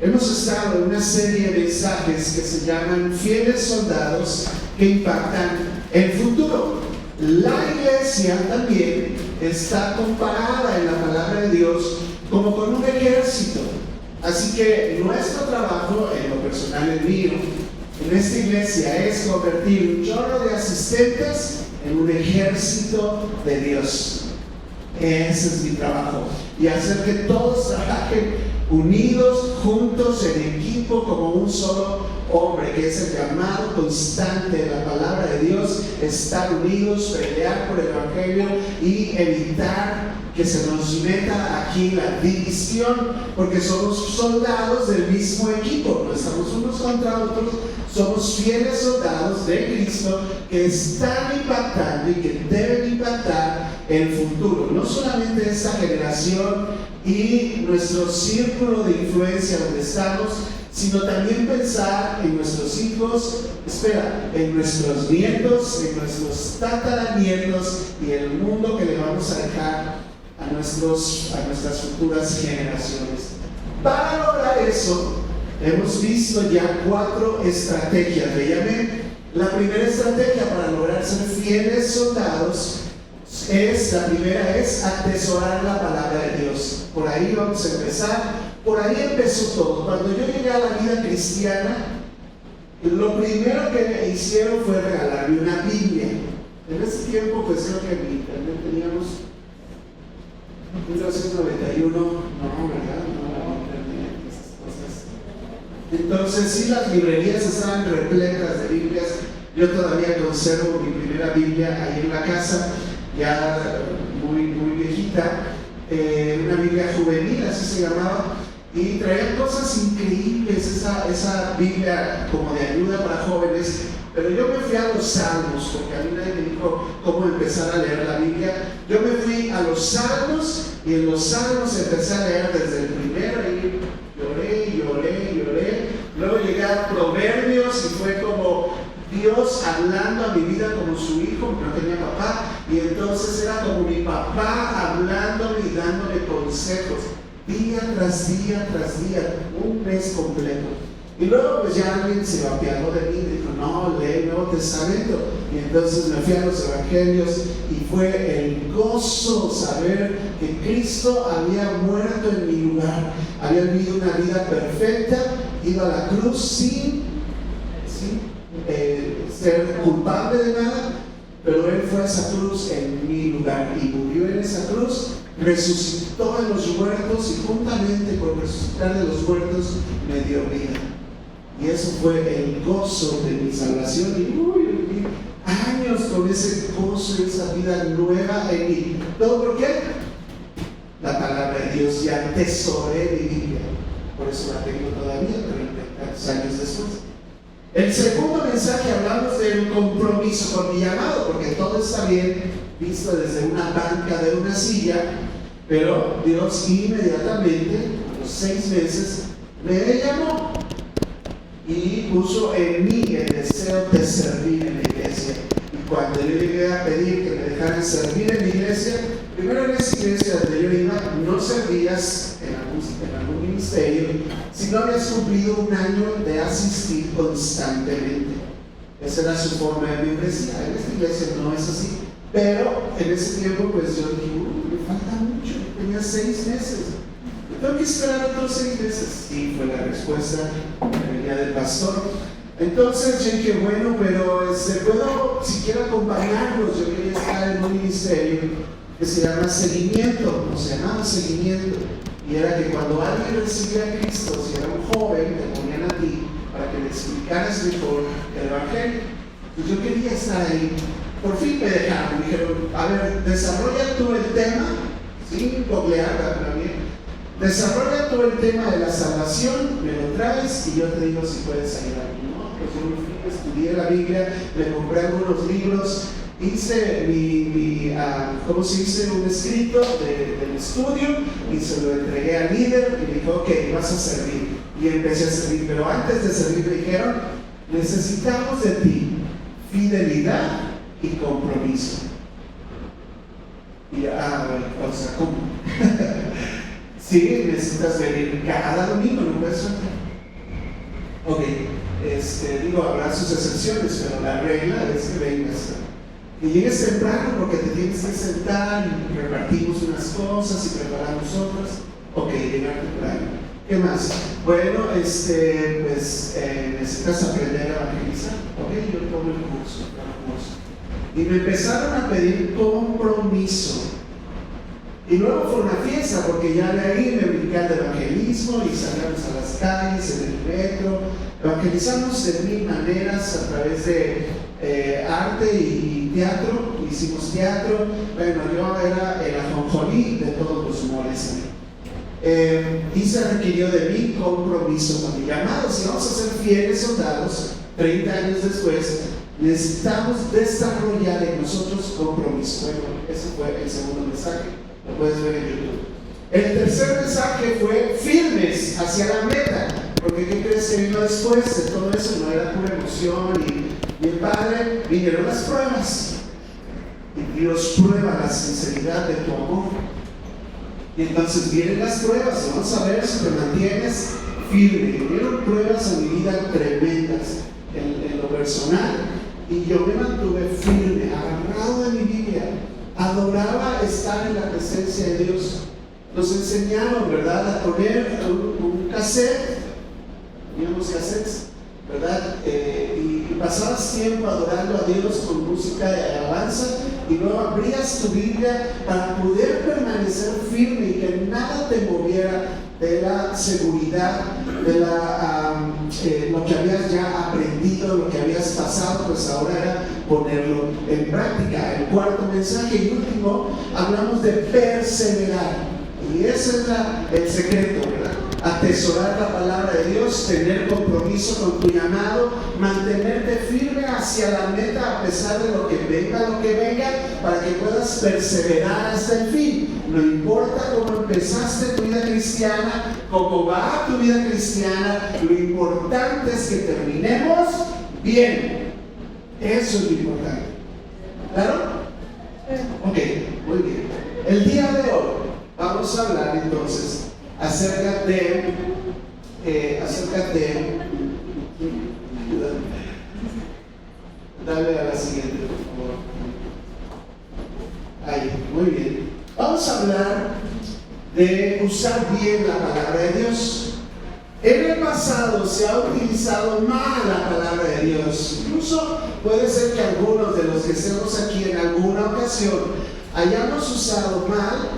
Hemos estado en una serie de mensajes que se llaman Fieles Soldados que impactan el futuro. La iglesia también está comparada en la palabra de Dios como con un ejército. Así que nuestro trabajo, en lo personal el mío, en esta iglesia es convertir un chorro de asistentes en un ejército de Dios. Ese es mi trabajo. Y hacer que todos trabajen unidos, juntos, en equipo, como un solo hombre, que es el llamado constante de la palabra de Dios: estar unidos, pelear por el evangelio y evitar que se nos meta aquí la división, porque somos soldados del mismo equipo, no estamos unos contra otros, somos fieles soldados de Cristo que están impactando y que deben impactar el futuro, no solamente esta generación y nuestro círculo de influencia donde estamos, sino también pensar en nuestros hijos, en nuestros nietos, en nuestros tataranietos y el mundo que le vamos a dejar a nuestras futuras generaciones. Para lograr eso, hemos visto ya 4 estrategias. Le llamé la primera estrategia para lograr ser fieles soldados. La primera es atesorar la palabra de Dios. Por ahí vamos a empezar. Por ahí empezó todo. Cuando yo llegué a la vida cristiana, lo primero que me hicieron fue regalarme una Biblia. En ese tiempo, pues creo que en internet teníamos 1991, no, ¿verdad? No, internet, esas cosas. Entonces, sí, las librerías estaban repletas de Biblias. Yo todavía conservo mi primera Biblia ahí en la casa, ya muy viejita, una Biblia juvenil, así se llamaba, y traía cosas increíbles, esa Biblia como de ayuda para jóvenes. Pero yo me fui a los Salmos, porque a mí nadie me dijo cómo empezar a leer la Biblia. Yo me fui a los Salmos, y en los Salmos empecé a leer desde el primero, y lloré. Luego llegué a Proverbios, y fue como Dios hablando a mi vida como su hijo, porque no tenía papá, y entonces era como mi papá hablándome y dándome consejos, día tras día, un mes completo. Y luego pues ya alguien se apiadó de mí y dijo: no, lee el Nuevo Testamento. Y entonces me fui a los Evangelios, y fue el gozo saber que Cristo había muerto en mi lugar, había vivido una vida perfecta, iba a la cruz sin ser culpable de nada, pero Él fue a esa cruz en mi lugar y murió en esa cruz, resucitó de los muertos, y juntamente con resucitar de los muertos me dio vida. Y eso fue el gozo de mi salvación, y viví años con ese gozo y esa vida nueva en mí. ¿Todo por qué? La palabra de Dios. Ya atesoré mi Biblia, por eso la tengo todavía 30 años después. El segundo mensaje, hablamos del compromiso con mi llamado, porque todo está bien visto desde una banca de una silla, pero Dios inmediatamente, a los 6 meses, me llamó y puso en mí el deseo de servir en la iglesia. Y cuando yo llegué a pedir que me dejaran servir en la iglesia, primero en esa iglesia donde yo iba, no servías en algún ministerio si no habías cumplido un año de asistir constantemente. Esa era su forma de membresía. En esta iglesia no es así, pero en ese tiempo pues yo dije: me falta mucho, tenía 6 meses, tengo que esperar otros 6 meses. Sí, fue la respuesta que venía del pastor. Entonces yo dije: bueno, pero puedo siquiera acompañarlos. Yo quería estar en un ministerio que se llama seguimiento, o se llamaba seguimiento, y era que cuando alguien recibía a Cristo, si era un joven, te ponían a ti para que le explicaras mejor el evangelio. Pues yo quería estar ahí. Por fin me dejaron, me dijeron: a ver, desarrolla tú el tema, sin googlear también, desarrolla tú el tema de la salvación, me lo traes y yo te digo si puedes ayudarme. No, pues yo me fui, estudié la Biblia, me compré algunos libros, hice ¿cómo se dice? Un escrito del estudio, y se lo entregué al líder y me dijo: ok, vas a servir. Y empecé a servir, pero antes de servir me dijeron: necesitamos de ti fidelidad y compromiso. Y bueno, o sea, ¿cómo? Sí, necesitas venir cada domingo, no puedes faltar. Ok, digo, habrá sus excepciones, pero la regla es que vengas. Y llegues temprano porque te tienes que sentar y repartimos unas cosas y preparamos otras. Ok, llegar temprano. ¿Qué más? Bueno, necesitas aprender a evangelizar. Ok, yo tomo el curso. Y me empezaron a pedir compromiso. Y luego fue una fiesta, porque ya de ahí me brinqué al evangelismo y salíamos a las calles, en el metro. Evangelizamos de 1000 maneras a través de arte y teatro. Hicimos teatro. Bueno, yo era el ajonjolí de todos los humores. Y se requirió de mi compromiso con mi llamado. Si vamos a ser fieles soldados, 30 años después, necesitamos desarrollar en nosotros compromiso. Bueno, ese fue el segundo mensaje. Lo puedes ver en YouTube. El tercer mensaje fue firmes hacia la meta. Porque ¿qué crees que vino después de todo eso? No era pura emoción y el Padre, vinieron las pruebas. Y Dios prueba la sinceridad de tu amor. Y entonces vienen las pruebas. Y vamos a ver si te mantienes firme. Vinieron pruebas en mi vida tremendas en lo personal. Y yo me mantuve firme, agarrado de mi Biblia. Adoraba estar en la presencia de Dios. Nos enseñaron, ¿verdad?, a poner un cassette, teníamos cassettes, ¿verdad? Y pasabas tiempo adorando a Dios con música de alabanza y luego abrías tu Biblia para poder permanecer firme y que nada te moviera de la seguridad, de lo que habías ya aprendido, lo que habías pasado, pues ahora era ponerlo en práctica. El cuarto mensaje y último, hablamos de perseverar. Y ese es el secreto, ¿verdad? Atesorar la palabra de Dios, tener compromiso con tu llamado, mantenerte firme hacia la meta a pesar de lo que venga, para que puedas perseverar hasta el fin. No importa cómo empezaste tu vida cristiana, cómo va tu vida cristiana, lo importante es que terminemos bien. Eso es lo importante. ¿Claro? Ok, muy bien. El día de hoy vamos a hablar entonces acerca de dale a la siguiente, por favor. Ahí, muy bien. Vamos a hablar de usar bien la palabra de Dios. En el pasado se ha utilizado mal la palabra de Dios. Incluso puede ser que algunos de los que estemos aquí en alguna ocasión hayamos usado mal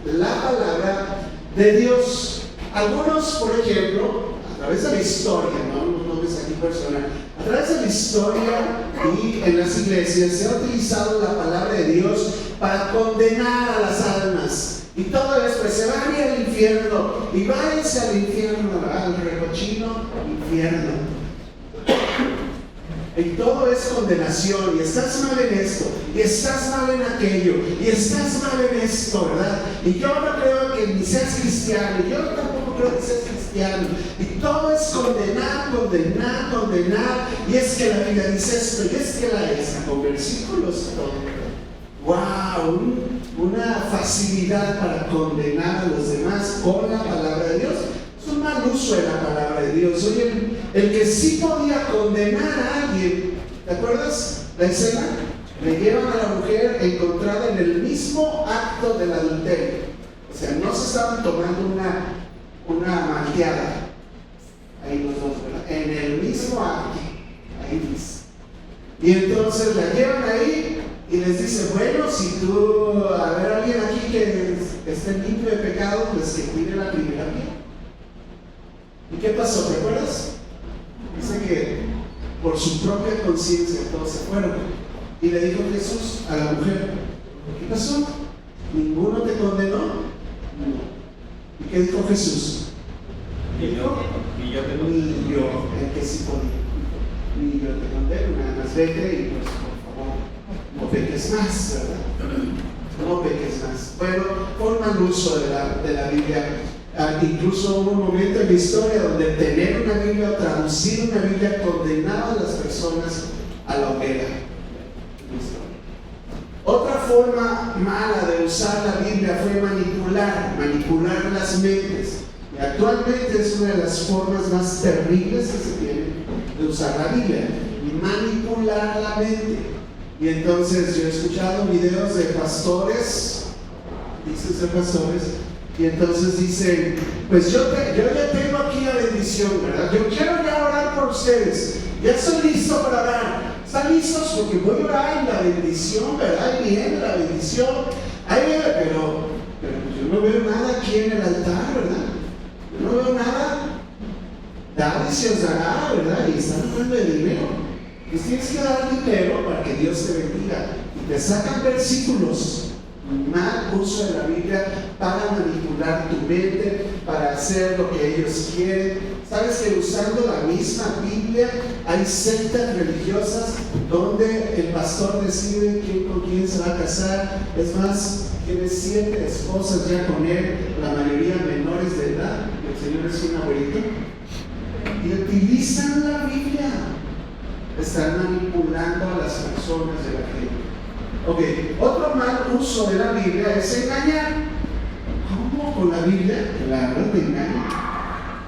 la palabra de Dios. Algunos, por ejemplo, a través de la historia, no ves aquí personal, a través de la historia y en las iglesias se ha utilizado la palabra de Dios para condenar a las almas. Y todo es, pues se van a ir al infierno, y váyanse al infierno, al recochino infierno. Y todo es condenación, y estás mal en esto, y estás mal en aquello, y estás mal en esto, ¿verdad? Y yo no creo que ni seas cristiano, y yo tampoco creo que seas cristiano, y todo es condenar, y es que la Biblia dice esto, y es que la esa, con versículos y todo. ¡Wow! Una facilidad para condenar a los demás con la palabra de Dios. Es un mal uso de la palabra de Dios. Oye, el que sí podía condenar a alguien, ¿te acuerdas la escena? Le llevan a la mujer encontrada en el mismo acto del adulterio. O sea, no se estaban tomando una malteada. Ahí los dos, ¿verdad? En el mismo acto. Ahí dice. Y entonces la llevan ahí y les dice, bueno, si tú, a ver, alguien aquí que esté limpio de pecado, pues que tire la primera piedra. ¿Y qué pasó? ¿Te acuerdas? Dice que por su propia conciencia todos se fueron. Y le dijo Jesús a la mujer, ¿qué pasó? ¿Ninguno te condenó? No. ¿Y qué dijo Jesús? Ni yo te condeno. Ni yo, el que sí podía. Ni yo te condeno, nada más vete y pues por favor, no peques más, ¿verdad? No peques más. Bueno, fue un mal uso de la Biblia. Incluso hubo un momento en la historia donde tener una Biblia o traducir una Biblia condenaba a las personas a la hoguera. Otra forma mala de usar la Biblia fue manipular las mentes. Y actualmente es una de las formas más terribles que se tienen de usar la Biblia, manipular la mente. Y entonces yo he escuchado videos de pastores, dicen ser pastores, y entonces dicen, pues yo ya tengo aquí la bendición, ¿verdad? Yo quiero ya orar por ustedes, ya estoy listo para orar. ¿Están listos? Porque voy a orar en la bendición, ¿verdad? Ahí viene la bendición, ahí viene, pero yo no veo nada aquí en el altar, ¿verdad? Yo no veo nada. Dad y se os dará, ¿verdad? Y están hablando de dinero. Pues tienes que dar dinero para que Dios te bendiga. Y te sacan versículos, mal uso de la Biblia para manipular tu mente, para hacer lo que ellos quieren. Sabes que usando la misma Biblia hay sectas religiosas donde el pastor decide con quién se va a casar. Es más, tiene 7 esposas ya con él, la mayoría menores de edad. El Señor es un abuelito. Y utilizan la Biblia. Están manipulando a las personas de la gente. Ok, otro mal uso de la Biblia es engañar. ¿Cómo con la Biblia? Claro,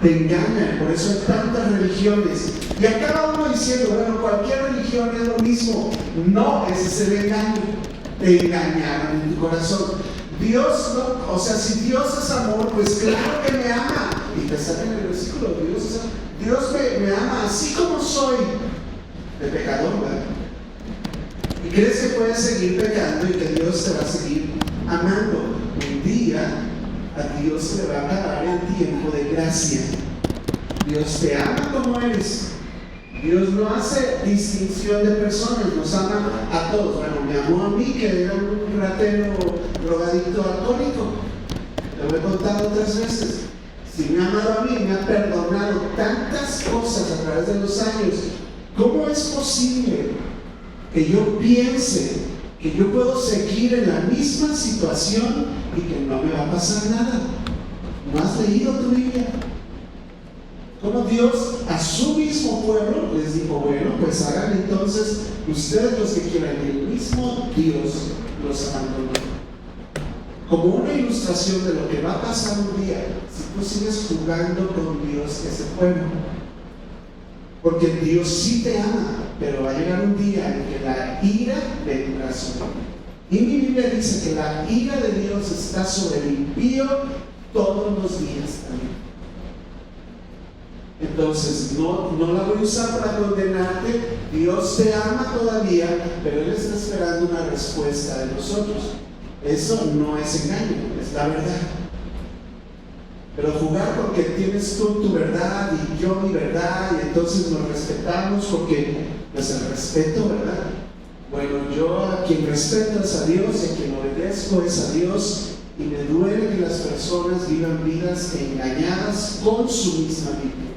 te engañan. Por eso hay tantas religiones. Y acaba uno diciendo, bueno, cualquier religión es lo mismo. No, ese es el engaño. Te engañaron en tu corazón. Dios no, o sea, si Dios es amor, pues claro que me ama. Y te sale en el versículo, Dios me ama así como soy. De pecador, ¿verdad? Y crees que puedes seguir pecando y que Dios te va a seguir amando. Un día a Dios se le va a acabar el tiempo de gracia. Dios te ama como eres. Dios no hace distinción de personas, nos ama a todos. Bueno, me amó a mí, que era un ratero, drogadicto, alcohólico. Lo he contado otras veces. Si me ha amado a mí, me ha perdonado tantas cosas a través de los años. ¿Cómo es posible que yo piense que yo puedo seguir en la misma situación y que no me va a pasar nada? ¿No has leído tu Biblia? Como Dios a su mismo pueblo les dijo, bueno, pues hagan entonces ustedes los que quieran, y el mismo Dios los abandonó. Como una ilustración de lo que va a pasar un día si tú sigues jugando con Dios, ese pueblo. Porque Dios sí te ama, pero va a llegar un día en que la ira vendrá sobre ti. Y mi Biblia dice que la ira de Dios está sobre el impío todos los días también. Entonces, no la voy a usar para condenarte. Dios te ama todavía, pero Él está esperando una respuesta de nosotros. Eso no es engaño, es la verdad. Pero jugar porque tienes tú tu verdad y yo mi verdad, y entonces nos respetamos porque, pues el respeto, ¿verdad? Bueno, yo a quien respeto es a Dios y a quien obedezco es a Dios, y me duele que las personas vivan vidas engañadas con su misma Biblia.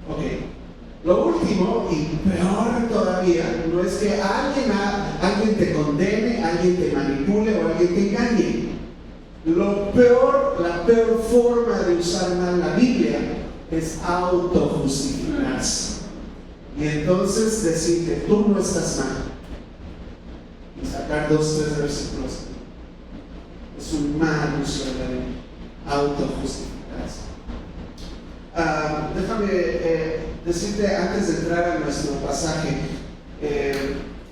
Ok, lo último y peor todavía no es que alguien te condene, alguien te manipule o alguien te engañe. La peor forma de usar mal la Biblia es autojustificarse. Y entonces decir que tú no estás mal. Y sacar 2 o 3 versículos. Es un mal uso de la Biblia. Autojustificarse. Déjame decirte antes de entrar a nuestro pasaje.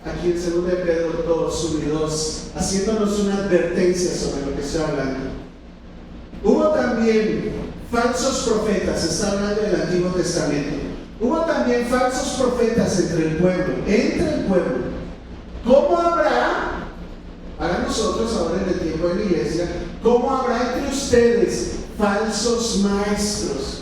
Aquí en 2 de Pedro 2, 1 y 2, haciéndonos una advertencia sobre lo que estoy hablando. Hubo también falsos profetas, está hablando del Antiguo Testamento. Hubo también falsos profetas entre el pueblo. ¿Cómo habrá, para nosotros ahora en el tiempo de la iglesia, cómo habrá entre ustedes falsos maestros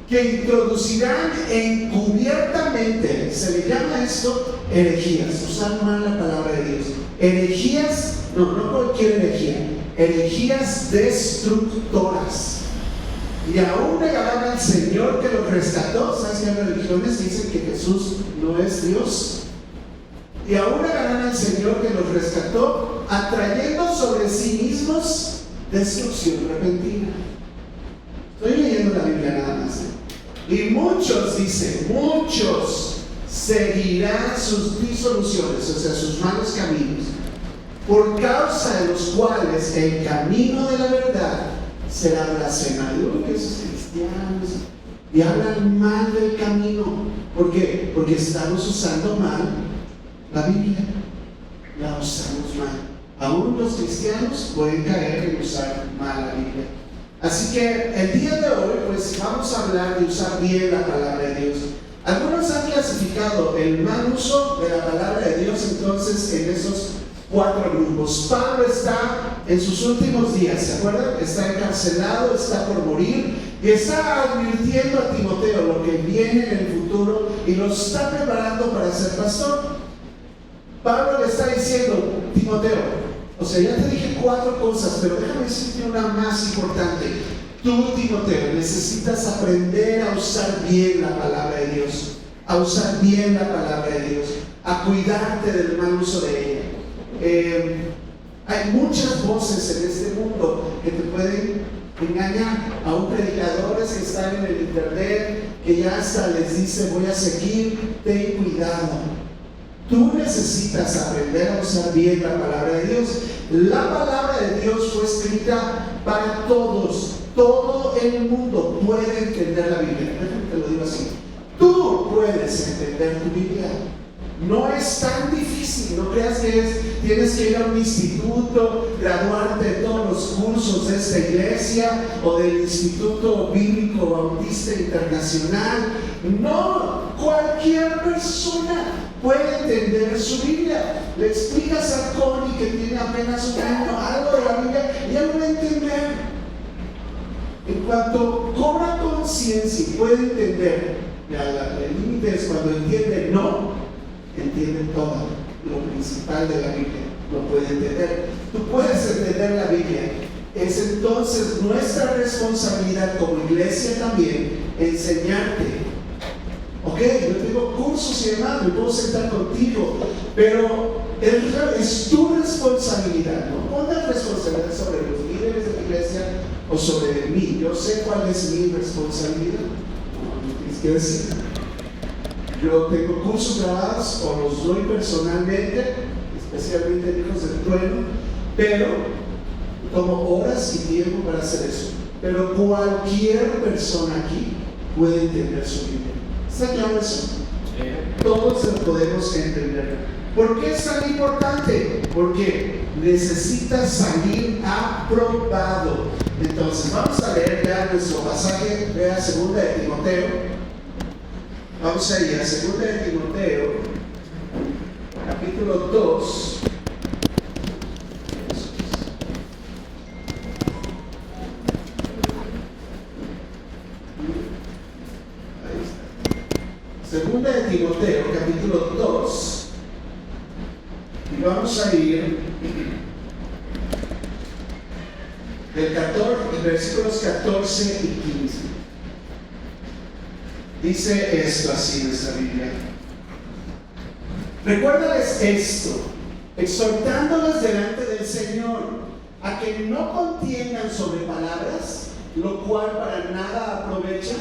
que introducirán encubiertamente, se le llama esto herejías, usar mal la palabra de Dios, herejías, no cualquier herejía, herejías destructoras, y aún negarán al Señor que los rescató. ¿Sabes que hay religiones que dicen que Jesús no es Dios? Y aún negarán al Señor que los rescató, atrayendo sobre sí mismos destrucción repentina. Estoy leyendo la Biblia nada más. Y muchos seguirán sus disoluciones, o sea, sus malos caminos, por causa de los cuales el camino de la verdad será blasfemario, que esos cristianos, y hablan mal del camino. ¿Por qué? Porque estamos usando mal la Biblia, la usamos mal. Aún los cristianos pueden caer en usar mal la Biblia. Así que el día de hoy, pues vamos a hablar de usar bien la palabra de Dios. Algunos han clasificado el mal uso de la palabra de Dios entonces en esos 4 grupos. Pablo está en sus últimos días, ¿se acuerdan? Está encarcelado, está por morir y está advirtiendo a Timoteo lo que viene en el futuro y lo está preparando para ser pastor. Pablo le está diciendo, Timoteo, o sea, ya te dije 4 cosas, pero déjame decirte una más importante. Tú, Timoteo, necesitas aprender a usar bien la palabra de Dios, a usar bien la palabra de Dios, a cuidarte del mal uso de ella. Hay muchas voces en este mundo que te pueden engañar. Aún predicadores que están en el internet, que ya hasta les dice voy a seguir, ten cuidado. Tú necesitas aprender a usar bien la palabra de Dios. La palabra de Dios fue escrita para todos. Todo el mundo puede entender la Biblia. Déjame te lo digo así. Tú puedes entender tu Biblia. No es tan difícil. No creas que tienes que ir a un instituto, graduarte de todos los cursos de esta iglesia o del Instituto Bíblico Bautista Internacional. No, cualquier persona puede entender su Biblia. Le explicas a Connie que tiene apenas un año algo de la Biblia y él lo va a entender. En cuanto cobra conciencia y puede entender, el límite es cuando entiende todo lo principal de la Biblia, lo puede entender. Tú puedes entender la Biblia. Es entonces nuestra responsabilidad como iglesia también enseñarte. Ok, yo tengo cursos y demás, me puedo sentar contigo, pero es tu responsabilidad. No pongas responsabilidad sobre los líderes de la iglesia o sobre mí. Yo sé cuál es mi responsabilidad. ¿No tienes que decir? Yo tengo cursos grabados o los doy personalmente, especialmente en Hijos del Trueno, pero tomo horas y tiempo para hacer eso. Pero cualquier persona aquí puede entender su Biblia. ¿Está claro eso? Todos lo podemos entender. ¿Por qué es tan importante? Porque necesita salir aprobado. Entonces vamos a leer ya nuestro pasaje. Vea 2 de Timoteo. Vamos a ir a 2 de Timoteo, capítulo 2. Segunda de Timoteo, capítulo 2, y vamos a ir del 14, versículos 14 y 15. Dice esto así nuestra Biblia: recuérdales esto, exhortándoles delante del Señor, a que no contiendan sobre palabras, lo cual para nada aprovecha,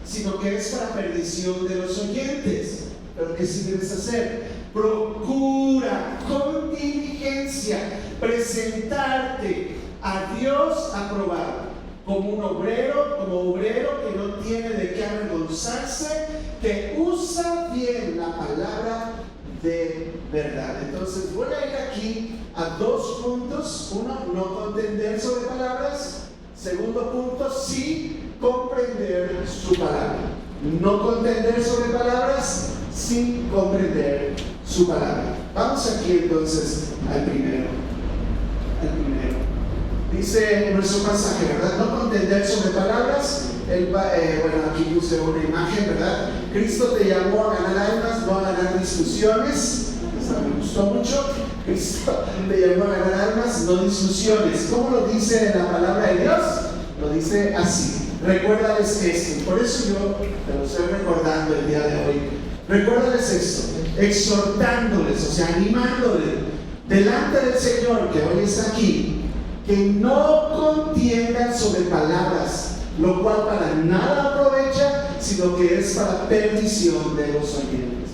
sino que es para perdición de los oyentes. Pero ¿qué sí debes hacer? Procura con diligencia presentarte a Dios aprobado, como obrero que no tiene de qué avergonzarse, que usa bien la palabra de verdad. Entonces voy a ir aquí a 2 puntos. Uno, no contender sobre palabras. Segundo punto, sí comprender su palabra. No contender sobre palabras sin comprender su palabra. Vamos aquí entonces al primero. Dice nuestro pasaje, ¿verdad? No contender sobre palabras. Bueno, aquí puse una imagen, ¿verdad? Cristo te llamó a ganar almas, no a ganar discusiones. Esa me gustó mucho. Cristo te llamó a ganar almas, no discusiones. ¿Cómo lo dice la palabra de Dios? Lo dice así: recuérdales esto. Por eso yo te lo estoy recordando el día de hoy. Recuérdales esto, exhortándoles, o sea, animándoles delante del Señor que hoy está aquí, que no contiendan sobre palabras, lo cual para nada aprovecha, sino que es para perdición de los oyentes.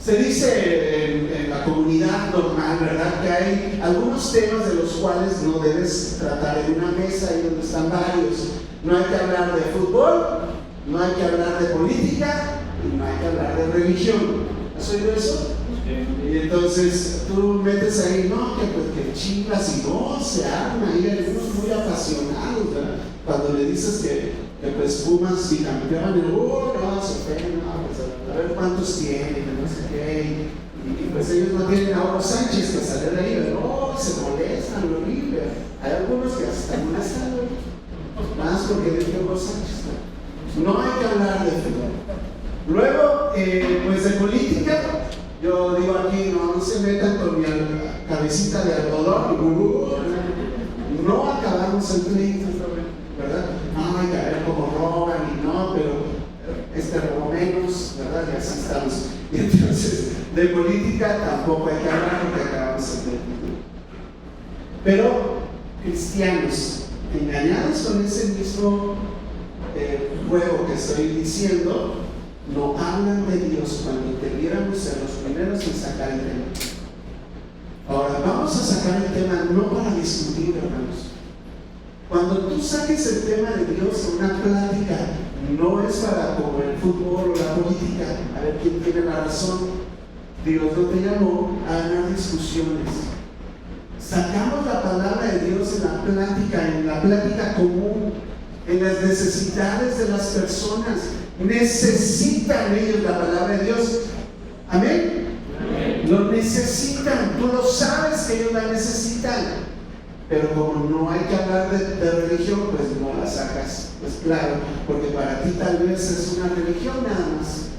Se dice en la comunidad normal, ¿verdad? Que hay algunos temas de los cuales no debes tratar en una mesa ahí donde están varios. No hay que hablar de fútbol, no hay que hablar de política y no hay que hablar de religión. ¿Has oído eso? Y entonces tú metes ahí, no, que Chivas y no, se arma, y hay algunos muy apasionados, ¿verdad? Cuando le dices que pues Pumas bicampeón, no, se ofenden, no, pues a ver cuántos tienen, no sé qué, y pues ellos no tienen a Hugo Sánchez que salió de ahí, no, se molestan, horrible. Hay algunos que hasta molestan, más porque le dio Hugo Sánchez. No hay que hablar de fútbol. Luego, pues de política, yo digo aquí, no se metan con mi cabecita de algodón, no acabamos el pleito, ¿verdad? No hay que ver cómo roban y no, pero robo menos, ¿verdad? Y así estamos. Y entonces, de política tampoco hay que hablar porque acabamos el pleito. Pero cristianos, engañados con ese mismo juego que estoy diciendo, no hablan de Dios cuando debiéramos ser los primeros en sacar el tema. Ahora, vamos a sacar el tema no para discutir, hermanos. Cuando tú saques el tema de Dios en una plática, no es para como el fútbol o la política, a ver quién tiene la razón. Dios no te llamó a ganar discusiones. Sacamos la palabra de Dios en la plática común, en las necesidades de las personas. Necesitan ellos la palabra de Dios. ¿Amén? Amén. Lo necesitan, tú lo sabes que ellos la necesitan. Pero como no hay que hablar de religión, pues no la sacas. Pues claro, porque para ti tal vez es una religión nada más.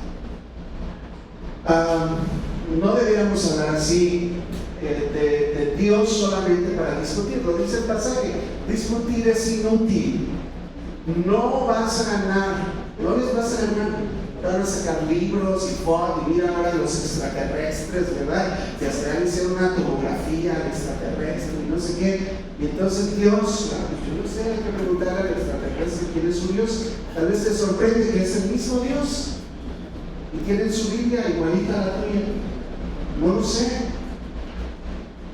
No deberíamos hablar así de Dios solamente para discutir. Lo dice el pasaje, discutir es inútil. No vas a ganar, no les vas a ganar. Van a sacar libros y fotos, y mira ahora los extraterrestres, ¿verdad? Que hasta le hicieron una tomografía al extraterrestre y no sé qué. Y entonces Dios, yo no sé, hay que preguntar al extraterrestre quién es su Dios. Tal vez te sorprende que es el mismo Dios y tienen su Biblia igualita a la tuya. No lo sé.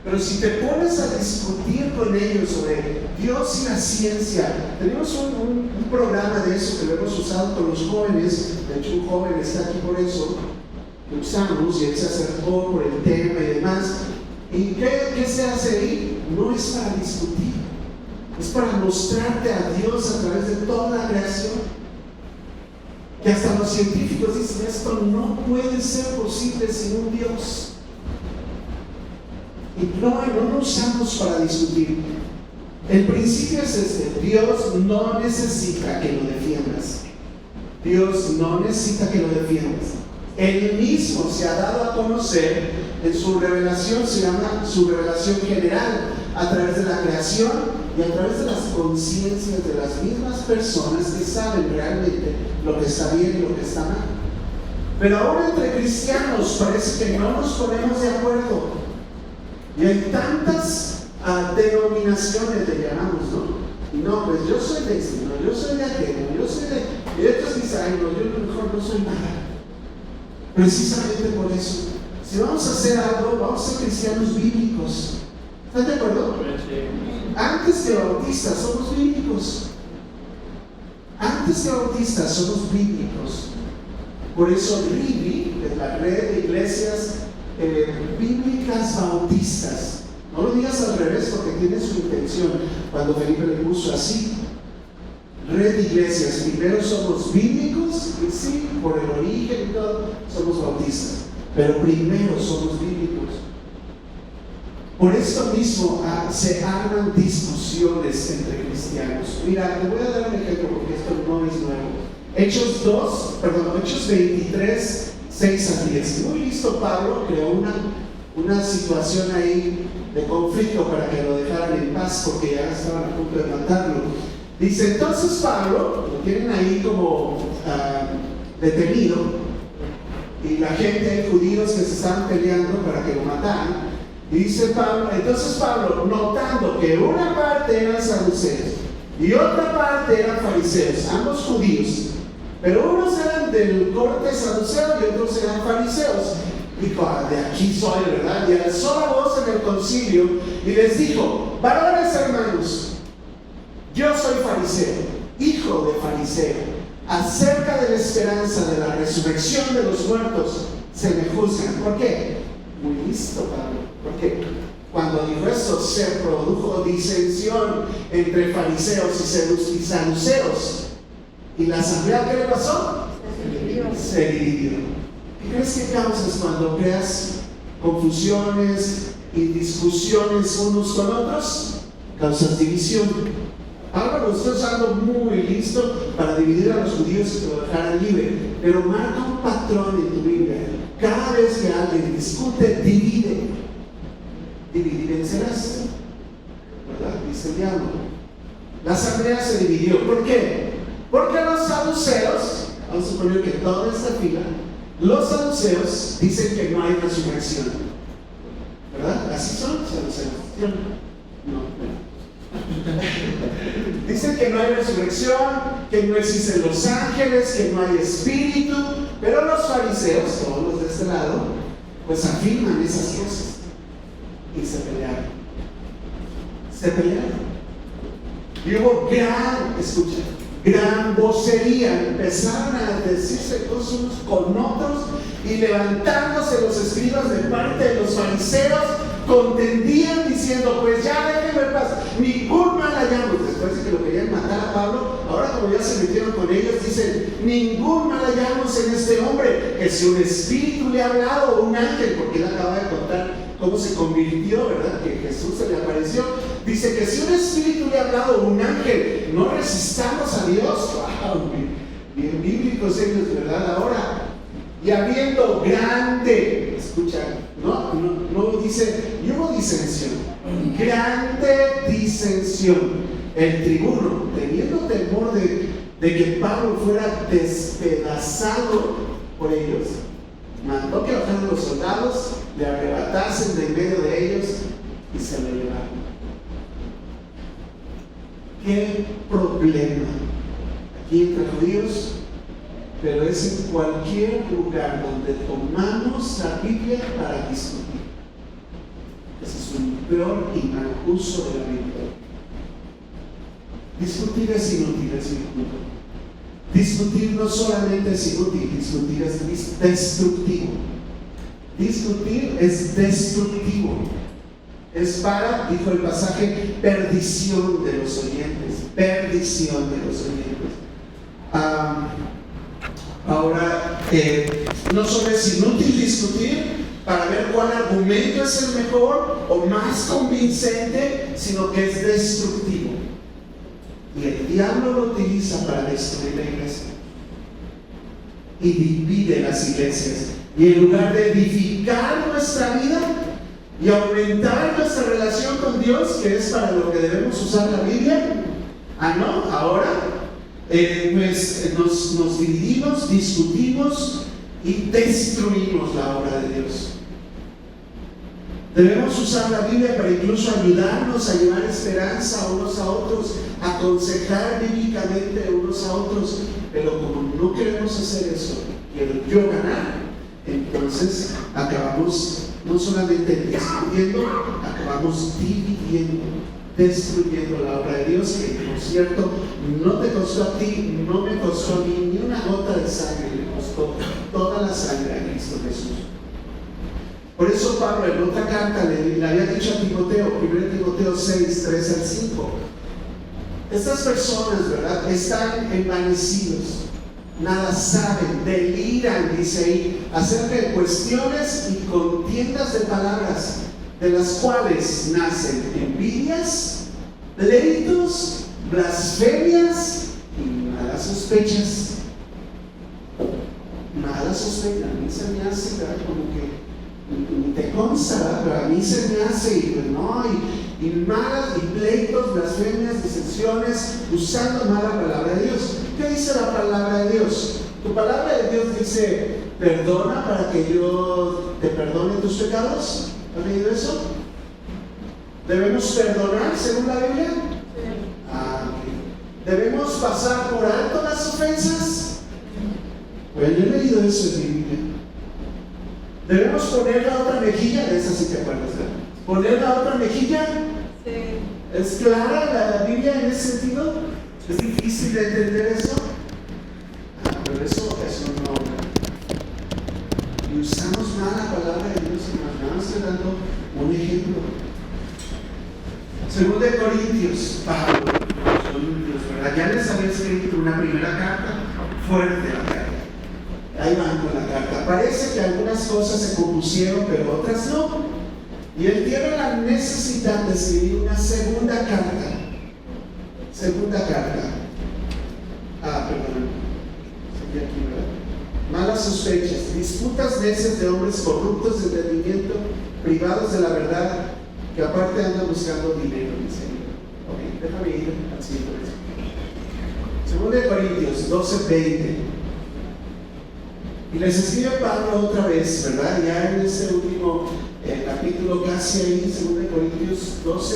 Pero si te pones a discutir con ellos sobre Dios y la ciencia, tenemos un programa de eso que lo hemos usado con los jóvenes. De hecho, un joven está aquí por eso, lo usamos y él se acercó por el tema y demás. ¿Y qué se hace ahí? No es para discutir, es para mostrarte a Dios a través de toda la creación. Que hasta los científicos dicen, esto no puede ser posible sin un Dios. Y no lo usamos para discutir. El principio es este: Dios no necesita que lo defiendas. Dios no necesita que lo defiendas. Él mismo se ha dado a conocer en su revelación, se llama su revelación general, a través de la creación y a través de las conciencias de las mismas personas que saben realmente lo que está bien y lo que está mal. Pero ahora entre cristianos parece que no nos ponemos de acuerdo. Y hay tantas denominaciones, le llamamos, ¿no? Y no, pues yo soy de este, no, yo soy de aquel, yo soy de... Y estos dicen, ay, no, yo mejor no soy nada. Precisamente por eso, si vamos a hacer algo, vamos a ser cristianos bíblicos. ¿Están de acuerdo? Antes que bautistas somos bíblicos. Antes que bautistas somos bíblicos. Por eso RIBI, que es la red de iglesias bíblicas bautistas. No lo digas al revés porque tiene su intención. Cuando Felipe le puso así, red de iglesias, primero somos bíblicos, y sí, por el origen y todo, somos bautistas, pero primero somos bíblicos. Por esto mismo se arman discusiones entre cristianos. Mira, te voy a dar un ejemplo porque esto no es nuevo. Hechos 23, 6 a 10. Muy listo, Pablo creó una situación ahí de conflicto para que lo dejaran en paz porque ya estaban a punto de matarlo. Dice, entonces Pablo, lo tienen ahí como detenido, y la gente, hay judíos que se estaban peleando para que lo mataran. Y dice Pablo, entonces Pablo, notando que una parte eran saduceos y otra parte eran fariseos, ambos judíos, pero unos eran del corte saduceo y otros eran fariseos. dijo, de aquí soy, ¿verdad? Y alzó la voz en el concilio y les dijo: varones hermanos, yo soy fariseo, hijo de fariseo. Acerca de la esperanza de la resurrección de los muertos se me juzgan. ¿Por qué? Muy listo, Pablo. ¿Por qué? Cuando dijo eso, se produjo disensión entre fariseos y saduceos. ¿Y la asamblea qué le pasó? Se dividió. ¿Qué crees que causas cuando creas confusiones y discusiones unos con otros? Causas división. Ahora lo estoy usando muy listo para dividir a los judíos y que lo dejaran libre. Pero marca un patrón en tu Biblia. Cada vez que alguien discute, divide. Divide y vencerás. ¿Verdad? Dice el diablo. La asamblea se dividió. ¿Por qué? Porque los saduceos, vamos a suponer que toda esta fila, los saduceos dicen que no hay resurrección. ¿Verdad? Así son los saduceos. No. Dicen que no hay resurrección, que no existen los ángeles, que no hay espíritu. Pero los fariseos, todos los de este lado, pues afirman esas cosas. Y se pelearon. Se pelearon. Y hubo gran vocería. Empezaron a decirse cosas unos con otros, y levantándose los escribas de parte de los fariseos, contendían diciendo: pues ya déjenme en paz, ningún mal hallamos. Después de que lo querían matar a Pablo, ahora como ya se metieron con ellos, dicen: ningún mal hallamos en este hombre, que si un espíritu le ha hablado, o un ángel, porque él acaba de contar cómo se convirtió, ¿verdad? Que Jesús se le apareció. Dice que si un espíritu le ha hablado, o un ángel, no resistamos a Dios. ¡Wow! Bien bíblicos ellos, ¿verdad? Ahora, y habiendo grande, escucha, no dice, y hubo disensión, grande disensión. El tribuno, teniendo temor de que Pablo fuera despedazado por ellos, mandó que bajaran los soldados, le arrebatasen de en medio de ellos y se lo llevaron. ¿Qué problema? Aquí entre judíos, pero es en cualquier lugar donde tomamos la Biblia para discutir. Ese es un peor y mal uso de la Biblia. Discutir es inútil, es mi punto. Discutir no solamente es inútil, discutir es destructivo. Discutir es destructivo. Es para, dijo el pasaje, perdición de los oyentes. Perdición de los oyentes. Ahora, no solo es inútil discutir para ver cuál argumento es el mejor o más convincente, sino que es destructivo. Y el diablo lo utiliza para destruir la iglesia. Y divide las iglesias. Y en lugar de edificar nuestra vida y aumentar nuestra relación con Dios, que es para lo que debemos usar la Biblia, ahora pues nos dividimos, discutimos y destruimos la obra de Dios. Debemos usar la Biblia para incluso ayudarnos a llevar esperanza unos a otros, aconsejar bíblicamente unos a otros. Pero como no queremos hacer eso, quiero yo ganar, entonces acabamos no solamente discutiendo, acabamos dividiendo, destruyendo la obra de Dios, que por cierto no te costó a ti, no me costó a mí ni una gota de sangre, le costó toda la sangre a Cristo Jesús. Por eso Pablo en otra carta le había dicho a Timoteo, 1 Timoteo 6, 3 al 5, estas personas, ¿verdad?, están envanecidos, nada saben, deliran, dice ahí, acerca de cuestiones y contiendas de palabras, de las cuales nacen envidias, pleitos, blasfemias y malas sospechas. Malas sospechas, a mí se me hace, ¿verdad?, como que te consta, pero a mí se me hace, y pues no, y malas, y pleitos, blasfemias, disensiones, usando mala palabra de Dios. ¿Qué dice la palabra de Dios? Tu palabra de Dios dice: perdona para que yo te perdone tus pecados. ¿Has leído eso? ¿Debemos perdonar según la Biblia? Okay. ¿Debemos pasar por alto las ofensas? Bueno, yo he leído eso en mi Biblia. Debemos poner la otra mejilla, de esa sí te acuerdas, ¿verdad? Poner la otra mejilla. Sí. ¿Es clara la Biblia en ese sentido? ¿Es difícil de entender eso? Pero eso no. Y usamos mal la palabra de Dios, hermanos. Nada más estoy dando un ejemplo. Segundo de Corintios, Pablo, ¿verdad? Ya les había escrito una primera carta, fuerte la carta. Ahí van con la carta. Parece que algunas cosas se compusieron, pero otras no. Y él tiene la necesidad de escribir una segunda carta. Segunda carta. Perdón. Seguí aquí, ¿verdad? Malas sospechas, disputas necias de hombres corruptos de entendimiento, privados de la verdad, que aparte andan buscando dinero, dice. Ok, déjame ir al siguiente versículo. Segundo de Corintios 12:20. Y les escribe Pablo otra vez, ¿verdad? Ya en este último capítulo, casi ahí, 2 de Corintios 12.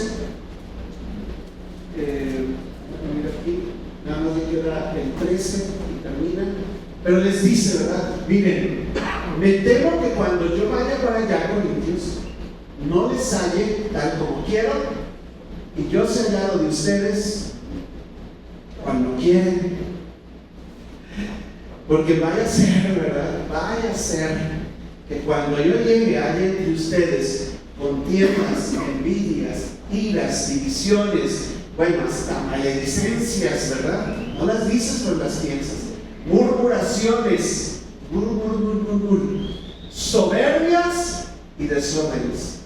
Mira aquí, nada más me queda el 13 y termina. Pero les dice, ¿verdad? Miren, me temo que cuando yo vaya para allá, Corintios, no les halle tal como quiero, y yo sé hallado de ustedes cuando quieren. Porque vaya a ser, ¿verdad? Vaya a ser que cuando yo llegue haya entre ustedes contiendas, envidias, iras, divisiones, bueno, hasta maledicencias, ¿verdad? No las dices, pero las piensas. Murmuraciones, soberbias y desórdenes.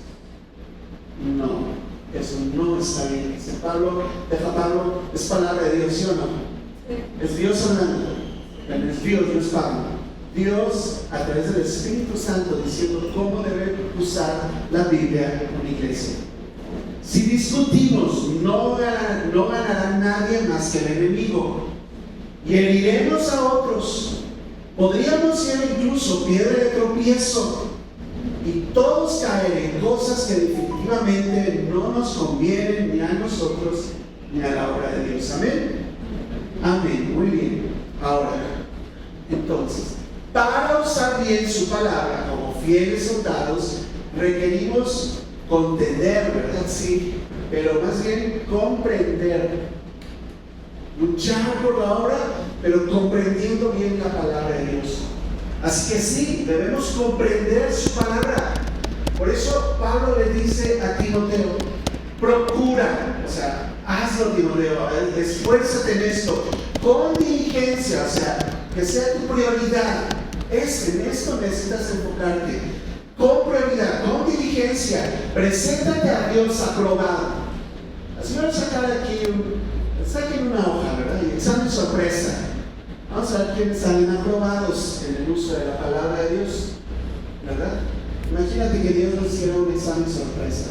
No, eso no está bien. Dice Pablo, Pablo, es palabra de Dios, ¿sí o no? Es Dios hablando. Es Dios, no es Pablo. Dios, a través del Espíritu Santo, diciendo cómo debe usar la Biblia en una iglesia. Si discutimos, no ganará nadie más que el enemigo, y heriremos a otros. Podríamos ser incluso piedra de tropiezo, y todos caer en cosas que definitivamente no nos convienen ni a nosotros ni a la obra de Dios. Amén. Amén. Muy bien. Ahora, entonces, para usar bien su palabra como fieles soldados, requerimos contender, ¿verdad? Sí, pero más bien comprender, luchar por la obra, pero comprendiendo bien la palabra de Dios. Así que sí, debemos comprender su palabra. Por eso Pablo le dice a Timoteo, procura, o sea, hazlo, Timoteo, esfuérzate en esto, con diligencia, o sea, que sea tu prioridad. En esto necesitas enfocarte, con prioridad, con diligencia. Preséntate a Dios aprobado. Así vamos a sacar aquí saquen una hoja, ¿verdad? Y examen sorpresa. Vamos a ver quiénes salen aprobados en el uso de la palabra de Dios, ¿verdad? Imagínate que Dios nos hiciera un examen sorpresa.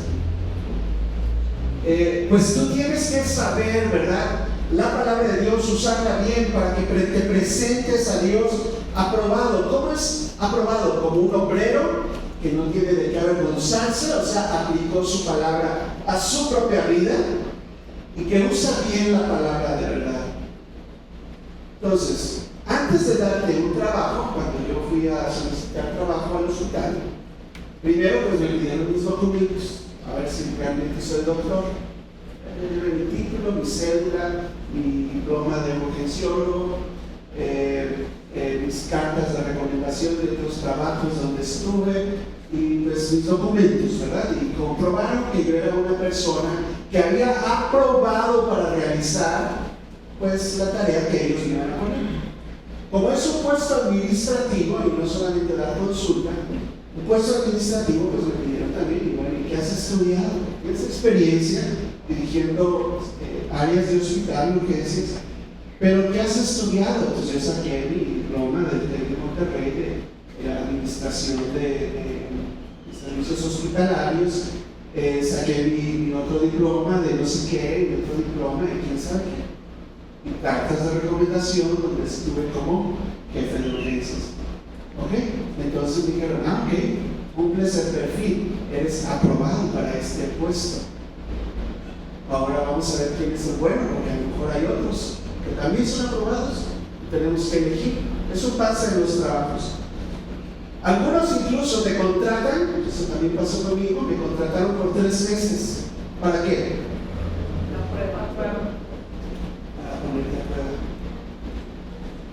Pues tú tienes que saber, ¿verdad?, la palabra de Dios, usarla bien para que te presentes a Dios aprobado. ¿Cómo es aprobado? Como un obrero que no tiene de qué avergonzarse, o sea, aplicó su palabra a su propia vida y que usa bien la palabra de verdad. Entonces, antes de darte un trabajo, cuando yo fui a solicitar trabajo al hospital, primero pues me pidieron mis documentos, a ver si realmente soy doctor. Mi título, mi cédula, mi diploma de urgenciólogo, mis cartas de recomendación de otros trabajos donde estuve y pues mis documentos, ¿verdad? Y comprobaron que yo era una persona que había aprobado para realizar pues la tarea que ellos me iban a poner. Como es un puesto administrativo y no solamente dar consulta, un puesto administrativo, pues me pidieron también, y bueno, ¿y qué has estudiado? ¿Tienes experiencia dirigiendo áreas de hospital, urgencias? ¿Pero qué has estudiado? Pues yo saqué mi diploma del TEC de Monterrey de administración de servicios hospitalarios, saqué mi otro diploma de no sé qué, mi otro diploma de quién sabe qué, y cartas de recomendación donde estuve como jefe de urgencias. ¿Ok? Entonces dijeron, ok, cumples el perfil, eres aprobado para este puesto. Ahora vamos a ver quién es el bueno, porque a lo mejor hay otros que también son aprobados, tenemos que elegir. Eso pasa en los trabajos. Algunos incluso te contratan, eso también pasó conmigo, me contrataron por 3 meses. ¿Para qué? Para ponerte a prueba.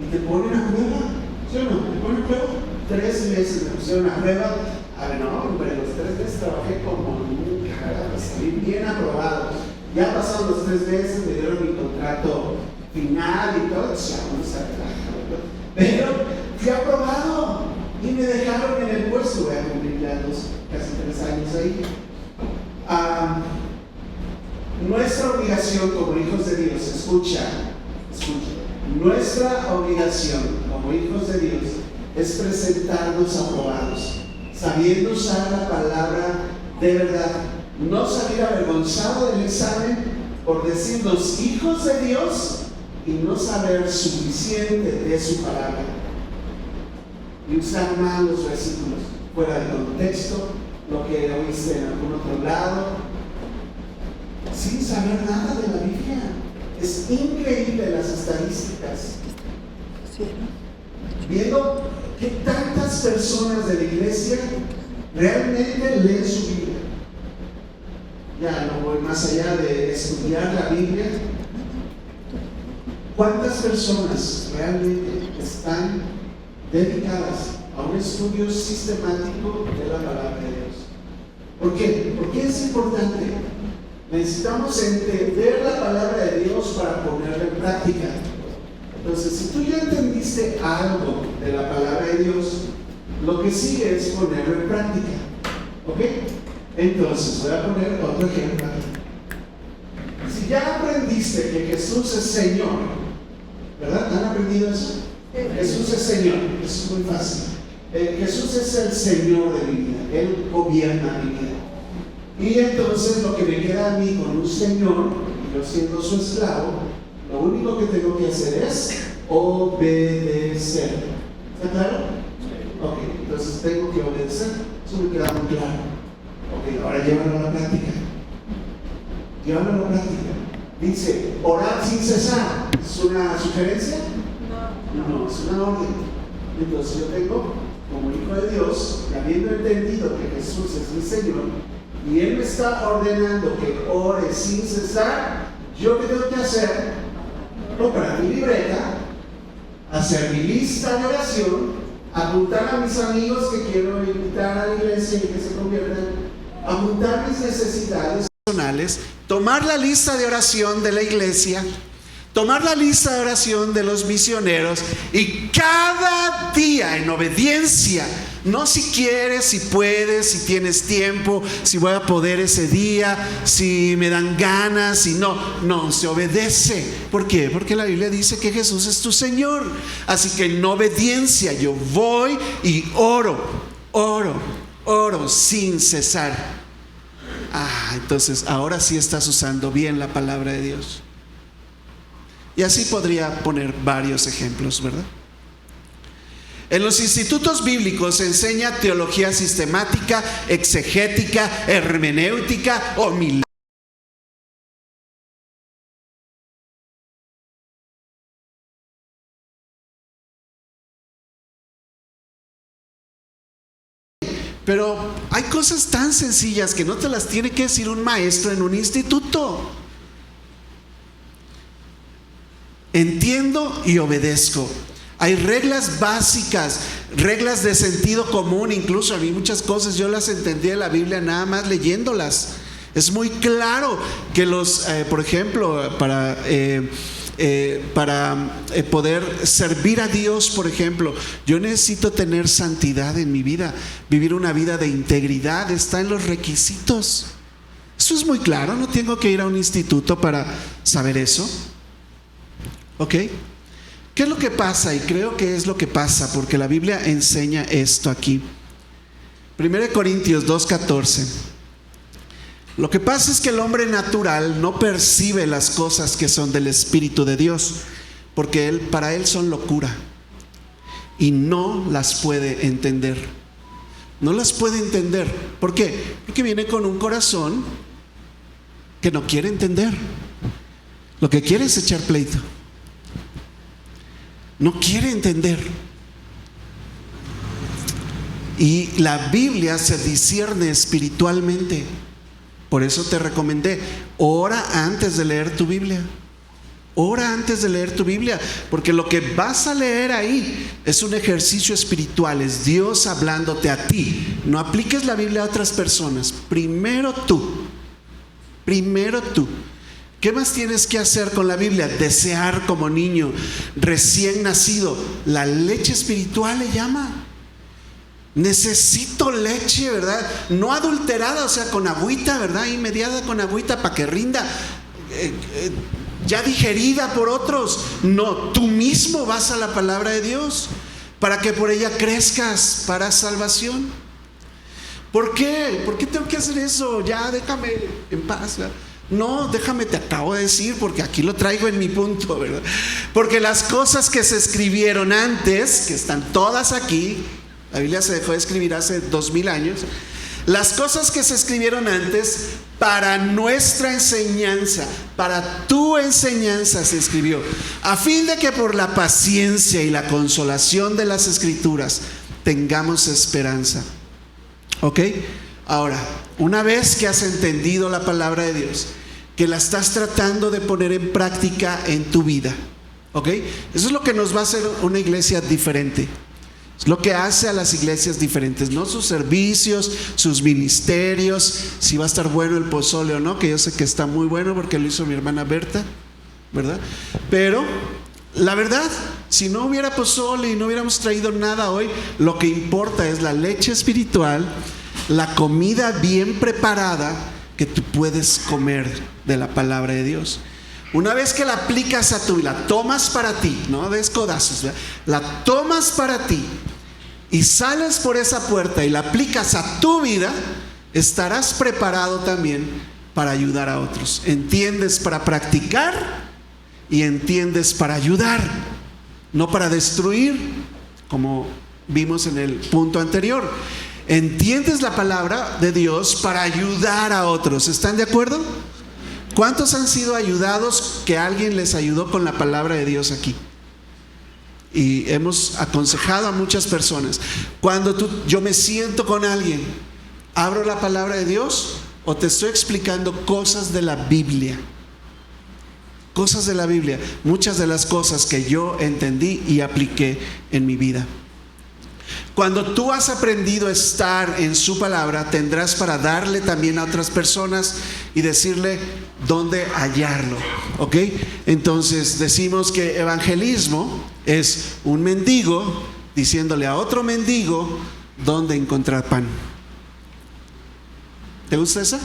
Y te ponen a prueba, ¿sí o no? ¿Te ponen a prueba? 3 meses me pusieron a prueba. A ver, no, hombre, los 3 meses trabajé como nunca, para salir bien aprobado. Ya pasaron los 3 meses, me dieron mi contrato final y todo, ya vamos a trabajar. Pero fui aprobado y me dejaron en el puesto. Voy a cumplir ya casi 3 años ahí. Nuestra obligación como hijos de Dios, escucha, nuestra obligación como hijos de Dios es presentarnos aprobados, sabiendo usar la palabra de verdad, no salir avergonzado del examen por decirnos hijos de Dios y no saber suficiente de su palabra y usar mal los versículos fuera de contexto, lo que oíste en algún otro lado, sin saber nada de la Biblia. Es increíble las estadísticas. Viendo que tantas personas de la iglesia realmente leen su Biblia. Ya no voy más allá de estudiar la Biblia. ¿Cuántas personas realmente están dedicadas a un estudio sistemático de la palabra de Dios? ¿Por qué? ¿Por qué es importante? Necesitamos entender la palabra de Dios para ponerla en práctica. Entonces, si tú ya entendiste algo de la palabra de Dios, lo que sigue es ponerlo en práctica. ¿Ok? Entonces, voy a poner otro ejemplo. Si ya aprendiste que Jesús es Señor, ¿verdad? ¿Han aprendido eso? Jesús es Señor, eso es muy fácil. Jesús es el Señor de mi vida, Él gobierna mi vida. Y entonces lo que me queda a mí con un Señor, y yo siendo su esclavo, lo único que tengo que hacer es obedecer. ¿Está claro? Ok, entonces tengo que obedecer. Eso me queda muy claro. Ok, ahora llévalo a la práctica. Llévalo a la práctica. Dice, orar sin cesar. ¿Es una sugerencia? No, es una orden. Entonces yo tengo, como hijo de Dios, y habiendo entendido que Jesús es mi Señor, y Él me está ordenando que ore sin cesar, ¿yo qué tengo que hacer? Comprar mi libreta, hacer mi lista de oración, apuntar a mis amigos que quiero invitar a la iglesia y que se conviertan, apuntar mis necesidades personales, tomar la lista de oración de la iglesia, tomar la lista de oración de los misioneros y cada día en obediencia, no si quieres, si puedes, si tienes tiempo, si voy a poder ese día, si me dan ganas, si no, se obedece. ¿Por qué? Porque la Biblia dice que Jesús es tu Señor. Así que en obediencia yo voy y oro sin cesar. Entonces ahora sí estás usando bien la palabra de Dios. Y así podría poner varios ejemplos, ¿verdad? En los institutos bíblicos se enseña teología sistemática, exegética, hermenéutica o milagros. Pero hay cosas tan sencillas que no te las tiene que decir un maestro en un instituto. Entiendo y obedezco. Hay reglas básicas, reglas de sentido común. Incluso a mí muchas cosas yo las entendí de la Biblia nada más leyéndolas. Es muy claro que por ejemplo, para poder servir a Dios, por ejemplo, yo necesito tener santidad en mi vida, vivir una vida de integridad, está en los requisitos. Eso es muy claro, no tengo que ir a un instituto para saber eso. ¿Ok? ¿Qué es lo que pasa? Y creo que es lo que pasa, porque la Biblia enseña esto aquí. 1 Corintios 2:14. Lo que pasa es que el hombre natural no percibe las cosas que son del Espíritu de Dios, porque para él son locura y no las puede entender. No las puede entender. ¿Por qué? Porque viene con un corazón que no quiere entender. Lo que quiere es echar pleito. No quiere entender. Y la Biblia se discierne espiritualmente. Por eso te recomendé, ora antes de leer tu Biblia. Ora antes de leer tu Biblia, porque lo que vas a leer ahí es un ejercicio espiritual, es Dios hablándote a ti. No apliques la Biblia a otras personas, primero tú. Primero tú. ¿Qué más tienes que hacer con la Biblia? Desear como niño recién nacido. La leche espiritual le llama. Necesito leche, ¿verdad? No adulterada, o sea, con agüita, ¿verdad? Mediada con agüita para que rinda. Ya digerida por otros. No, tú mismo vas a la palabra de Dios para que por ella crezcas para salvación. ¿Por qué? ¿Por qué tengo que hacer eso? Ya déjame en paz, ¿verdad? No, déjame, te acabo de decir, porque aquí lo traigo en mi punto, ¿verdad? Porque las cosas que se escribieron antes, que están todas aquí, la Biblia se dejó de escribir hace 2000 años. Las cosas que se escribieron antes para nuestra enseñanza, para tu enseñanza se escribió, a fin de que por la paciencia y la consolación de las Escrituras tengamos esperanza. ¿Ok? Ahora, una vez que has entendido la palabra de Dios, que la estás tratando de poner en práctica en tu vida, ¿ok? Eso es lo que nos va a hacer una iglesia diferente. Es lo que hace a las iglesias diferentes, no sus servicios, sus ministerios, si va a estar bueno el pozole o no, que yo sé que está muy bueno porque lo hizo mi hermana Berta, ¿verdad? Pero la verdad, si no hubiera pozole y no hubiéramos traído nada hoy, lo que importa es la leche espiritual, la comida bien preparada que tú puedes comer de la palabra de Dios. Una vez que la aplicas a tu vida, la tomas para ti, no des codazos, ¿verdad? La tomas para ti y sales por esa puerta y la aplicas a tu vida, estarás preparado también para ayudar a otros. Entiendes para practicar y entiendes para ayudar, no para destruir, como vimos en el punto anterior. Entiendes la palabra de Dios para ayudar a otros. ¿Están de acuerdo? ¿Cuántos han sido ayudados que alguien les ayudó con la palabra de Dios aquí? Y hemos aconsejado a muchas personas. Cuando yo me siento con alguien, abro la palabra de Dios o te estoy explicando cosas de la Biblia. Cosas de la Biblia. Muchas de las cosas que yo entendí y apliqué en mi vida. Cuando tú has aprendido a estar en su palabra, tendrás para darle también a otras personas y decirle dónde hallarlo, ¿ok? Entonces decimos que evangelismo es un mendigo diciéndole a otro mendigo dónde encontrar pan. ¿Te gusta esa?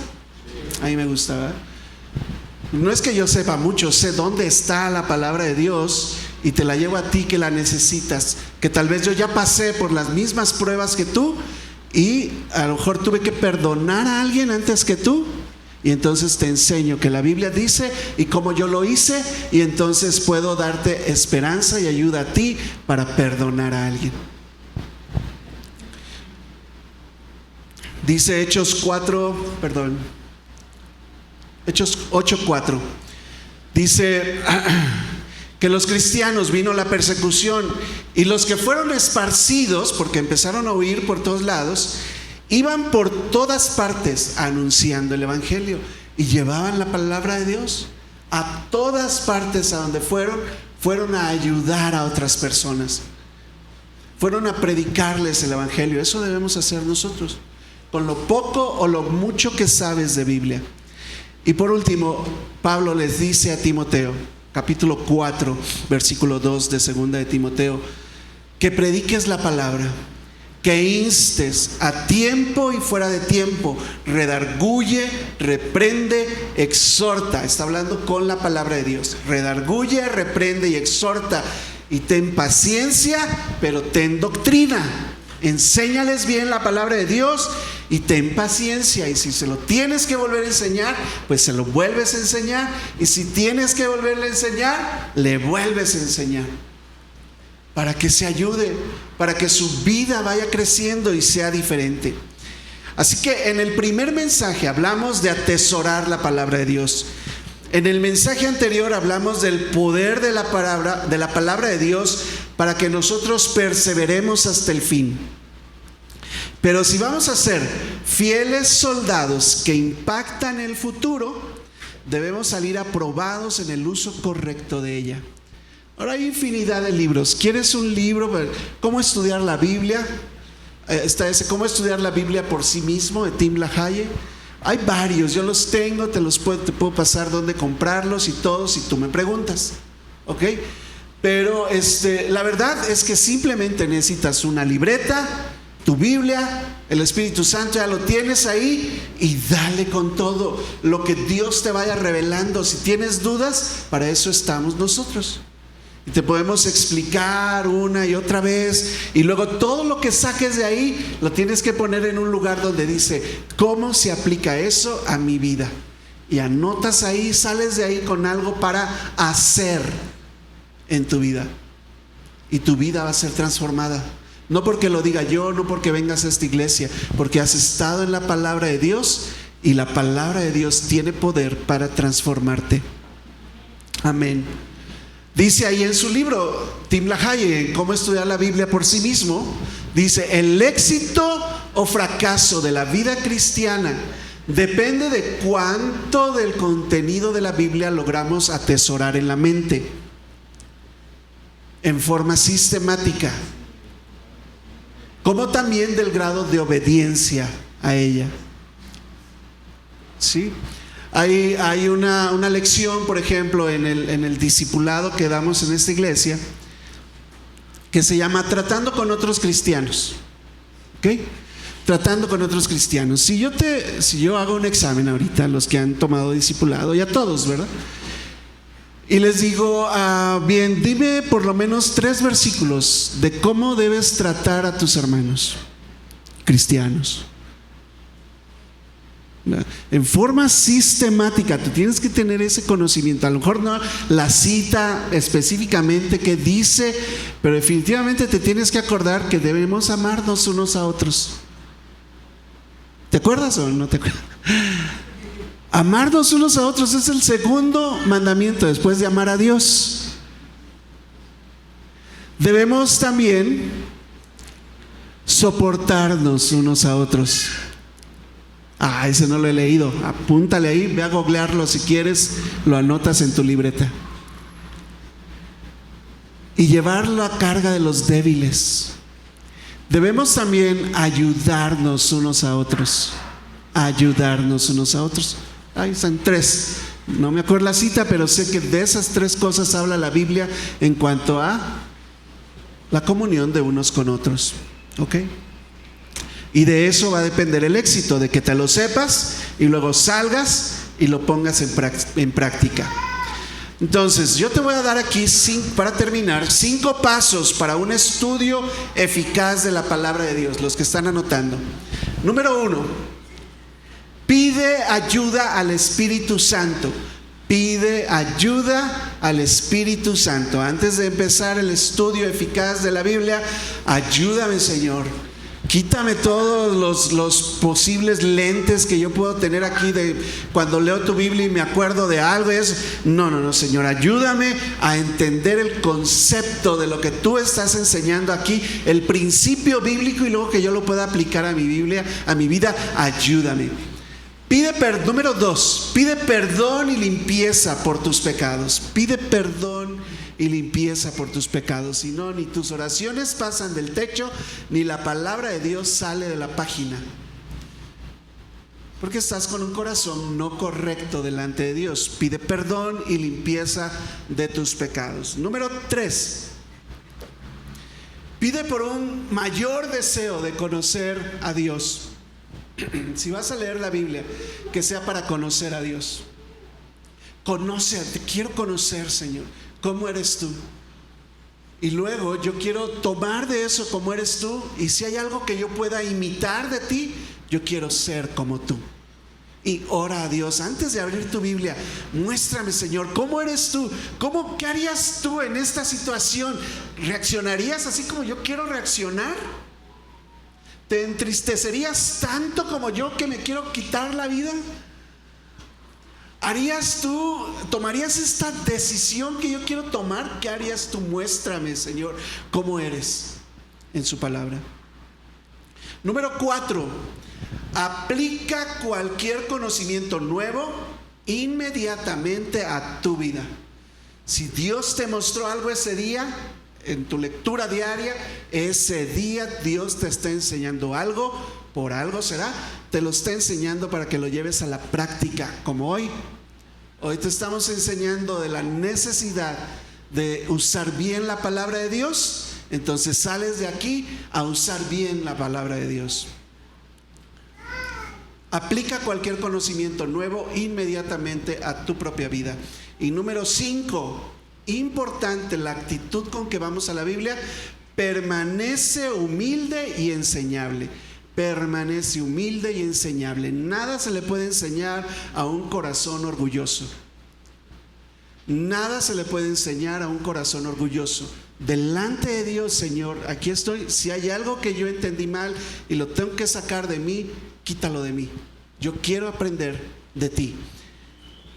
A mí me gusta, ¿verdad? No es que yo sepa mucho, sé dónde está la palabra de Dios y te la llevo a ti que la necesitas, que tal vez yo ya pasé por las mismas pruebas que tú y a lo mejor tuve que perdonar a alguien antes que tú, y entonces te enseño que la Biblia dice y cómo yo lo hice, y entonces puedo darte esperanza y ayuda a ti para perdonar a alguien. Dice Hechos 8:4, dice que los cristianos vino la persecución y los que fueron esparcidos, porque empezaron a huir por todos lados, iban por todas partes anunciando el evangelio y llevaban la palabra de Dios a todas partes a donde fueron a ayudar a otras personas, fueron a predicarles el evangelio. Eso debemos hacer nosotros con lo poco o lo mucho que sabes de Biblia. Y por último, Pablo les dice a Timoteo, capítulo 4, versículo 2 de 2 de Timoteo, que prediques la palabra, que instes a tiempo y fuera de tiempo, redarguye, reprende, exhorta. Está hablando con la palabra de Dios. Redarguye, reprende y exhorta, y ten paciencia, pero ten doctrina. Enséñales bien la palabra de Dios y ten paciencia, y si se lo tienes que volver a enseñar, pues se lo vuelves a enseñar, y si tienes que volverle a enseñar, le vuelves a enseñar, para que se ayude, para que su vida vaya creciendo y sea diferente. Así que en el primer mensaje hablamos de atesorar la palabra de Dios. En el mensaje anterior hablamos del poder de la palabra de Dios para que nosotros perseveremos hasta el fin. Pero si vamos a ser fieles soldados que impactan el futuro, debemos salir aprobados en el uso correcto de ella. Ahora hay infinidad de libros. ¿Quieres un libro? ¿Cómo estudiar la Biblia? Está ese, ¿Cómo estudiar la Biblia por sí mismo?, de Tim LaHaye. Hay varios, yo los tengo, te puedo pasar dónde comprarlos y todo si tú me preguntas, ¿ok? Pero la verdad es que simplemente necesitas una libreta, tu Biblia, el Espíritu Santo ya lo tienes ahí y dale con todo lo que Dios te vaya revelando. Si tienes dudas, para eso estamos nosotros. Y te podemos explicar una y otra vez, y luego todo lo que saques de ahí lo tienes que poner en un lugar donde dice ¿cómo se aplica eso a mi vida? Y anotas ahí, sales de ahí con algo para hacer en tu vida, y tu vida va a ser transformada. No porque lo diga yo, no porque vengas a esta iglesia, porque has estado en la palabra de Dios, y la palabra de Dios tiene poder para transformarte. Amén. Dice ahí en su libro, Tim LaHaye, Cómo estudiar la Biblia por sí mismo, dice: el éxito o fracaso de la vida cristiana depende de cuánto del contenido de la Biblia logramos atesorar en la mente, en forma sistemática, como también del grado de obediencia a ella. ¿Sí? Hay una lección, por ejemplo, en el discipulado que damos en esta iglesia, que se llama Tratando con otros cristianos. ¿Ok? Tratando con otros cristianos. Si yo hago un examen ahorita a los que han tomado discipulado, y a todos, ¿verdad? Y les digo, bien, dime por lo menos 3 versículos de cómo debes tratar a tus hermanos cristianos. En forma sistemática, tú tienes que tener ese conocimiento. A lo mejor no la cita específicamente que dice, pero definitivamente te tienes que acordar que debemos amarnos unos a otros. ¿Te acuerdas o no te acuerdas? Amarnos unos a otros es el segundo mandamiento después de amar a Dios. Debemos también soportarnos unos a otros. Ese no lo he leído. Apúntale ahí, ve a googlearlo si quieres, lo anotas en tu libreta. Y llevarlo a carga de los débiles. Debemos también ayudarnos unos a otros. Ayudarnos unos a otros. Ahí están 3. No me acuerdo la cita, pero sé que de esas 3 cosas habla la Biblia en cuanto a la comunión de unos con otros. ¿Ok? Y de eso va a depender el éxito, de que te lo sepas y luego salgas y lo pongas en práctica. Entonces, yo te voy a dar aquí, para terminar, 5 pasos para un estudio eficaz de la palabra de Dios, los que están anotando. Número 1, pide ayuda al Espíritu Santo. Pide ayuda al Espíritu Santo. Antes de empezar el estudio eficaz de la Biblia, ayúdame, Señor. Quítame todos los posibles lentes que yo puedo tener aquí de cuando leo tu Biblia y me acuerdo de algo. No, Señor, ayúdame a entender el concepto de lo que tú estás enseñando aquí, el principio bíblico, y luego que yo lo pueda aplicar a mi Biblia, a mi vida. Ayúdame. Número 2, pide perdón y limpieza por tus pecados. Pide perdón y limpieza por tus pecados. Si no, ni tus oraciones pasan del techo, ni la palabra de Dios sale de la página, porque estás con un corazón no correcto delante de Dios. Pide perdón y limpieza de tus pecados. Número 3, pide por un mayor deseo de conocer a Dios. Si vas a leer la Biblia, que sea para conocer a Dios. Te quiero conocer, Señor, cómo eres tú. Y luego yo quiero tomar de eso como eres tú, y si hay algo que yo pueda imitar de ti, yo quiero ser como tú. Y ora a Dios antes de abrir tu Biblia. Muéstrame, Señor, cómo eres tú. ¿Qué harías tú en esta situación? ¿Reaccionarías así como yo quiero reaccionar? ¿Te entristecerías tanto como yo que me quiero quitar la vida? ¿Tomarías esta decisión que yo quiero tomar? ¿Qué harías tú? Muéstrame, Señor, cómo eres en su palabra. Número 4, aplica cualquier conocimiento nuevo inmediatamente a tu vida. Si Dios te mostró algo ese día, en tu lectura diaria, ese día Dios te está enseñando algo, por algo será, te lo está enseñando para que lo lleves a la práctica, como hoy. Hoy te estamos enseñando de la necesidad de usar bien la palabra de Dios. Entonces sales de aquí a usar bien la palabra de Dios. Aplica cualquier conocimiento nuevo inmediatamente a tu propia vida. Y número 5, importante, la actitud con que vamos a la Biblia: permanece humilde y enseñable. Permanece humilde y enseñable. Nada se le puede enseñar a un corazón orgulloso. Nada se le puede enseñar a un corazón orgulloso. Delante de Dios, Señor, aquí estoy. Si hay algo que yo entendí mal y lo tengo que sacar de mí, quítalo de mí. Yo quiero aprender de ti.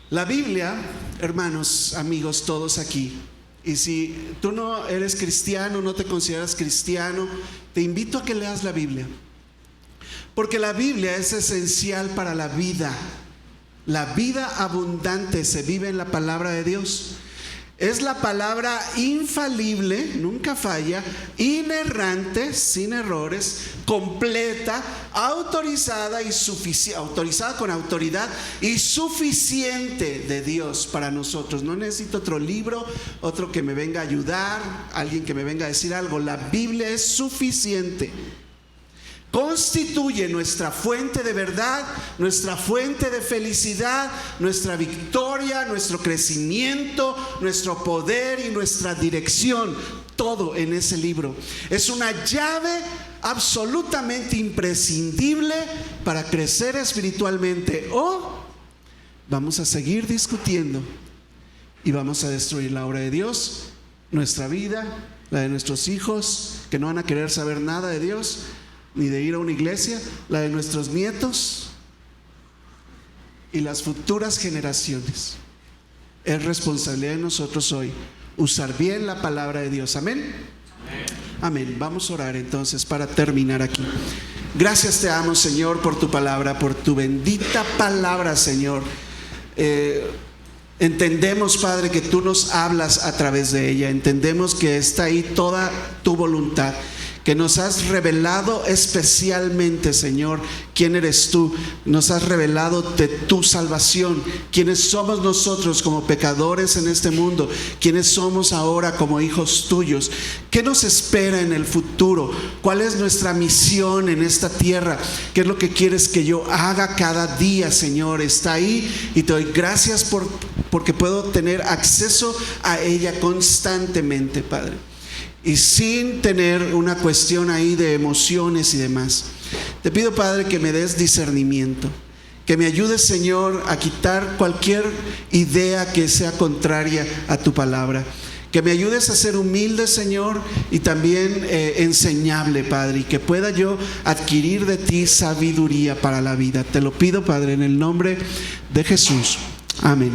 La Biblia, hermanos, amigos, todos aquí, y si tú no eres cristiano, no te consideras cristiano, te invito a que leas la Biblia, porque la Biblia es esencial para la vida. La vida abundante se vive en la palabra de Dios. Es la palabra infalible, nunca falla, inerrante, sin errores, completa, autorizada con autoridad y suficiente de Dios para nosotros. No necesito otro libro, otro que me venga a ayudar, alguien que me venga a decir algo. La Biblia es suficiente. Constituye nuestra fuente de verdad, nuestra fuente de felicidad, nuestra victoria, nuestro crecimiento, nuestro poder y nuestra dirección. Todo en ese libro. Es una llave absolutamente imprescindible para crecer espiritualmente, o vamos a seguir discutiendo y vamos a destruir la obra de Dios, nuestra vida, la de nuestros hijos, que no van a querer saber nada de Dios ni de ir a una iglesia, la de nuestros nietos y las futuras generaciones. Es responsabilidad de nosotros hoy usar bien la palabra de Dios. Amén. Amén. Vamos a orar entonces para terminar aquí. Gracias te damos, Señor, por tu palabra, por tu bendita palabra, Señor. Entendemos, Padre, que tú nos hablas a través de ella. Entendemos que está ahí toda tu voluntad, que nos has revelado especialmente, Señor, quién eres tú. Nos has revelado de tu salvación, quiénes somos nosotros como pecadores en este mundo, quiénes somos ahora como hijos tuyos, qué nos espera en el futuro, cuál es nuestra misión en esta tierra, qué es lo que quieres que yo haga cada día, Señor. Está ahí y te doy gracias porque puedo tener acceso a ella constantemente, Padre, y sin tener una cuestión ahí de emociones y demás. Te pido, Padre, que me des discernimiento, que me ayudes, Señor, a quitar cualquier idea que sea contraria a tu palabra, que me ayudes a ser humilde, Señor, y también enseñable, Padre, y que pueda yo adquirir de ti sabiduría para la vida. Te lo pido, Padre, en el nombre de Jesús. Amén.